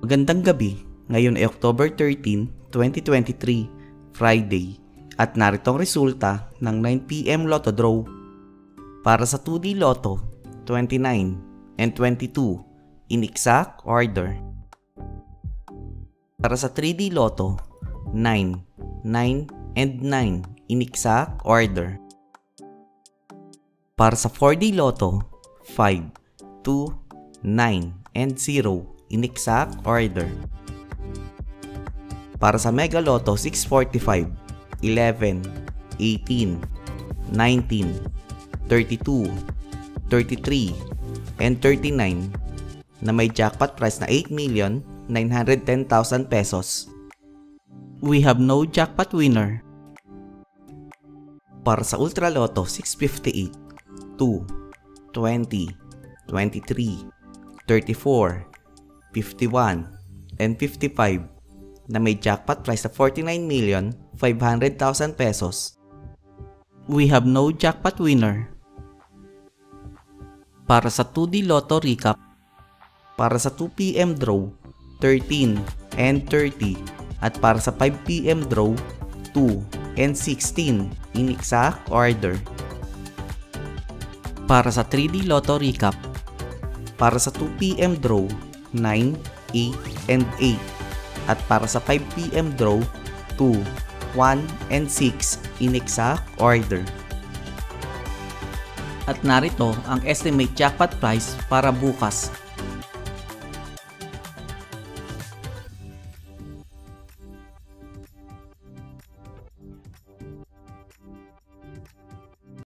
Magandang gabi, ngayon ay October 13, 2023, Friday, at narito ang resulta ng 9pm Lotto Draw. Para sa 2D Lotto, 29 and 22 in exact order. Para sa 3D Lotto, 9, 9 and 9 in exact order. Para sa 4D Lotto, 5, 2, 9 and 0 in exact order. Para sa Mega Lotto 645, 11, 18, 19, 32, 33, and 39 na may jackpot price na 8,910,000 pesos. We have no jackpot winner. Para sa Ultra Lotto 658, 2, 20, 23, 34, 51, and 55 na may jackpot price na 49,500,000 pesos. We have no jackpot winner. Para sa 2D Lotto Recap, para sa 2pm draw, 13 and 30 at para sa 5pm draw, 2 and 16 in exact order. Para sa 3D Lotto Recap, para sa 2pm draw, 9, 8, and 8 at para sa 5pm draw, 2, 1, and 6 in exact order. At narito ang estimate jackpot price para bukas,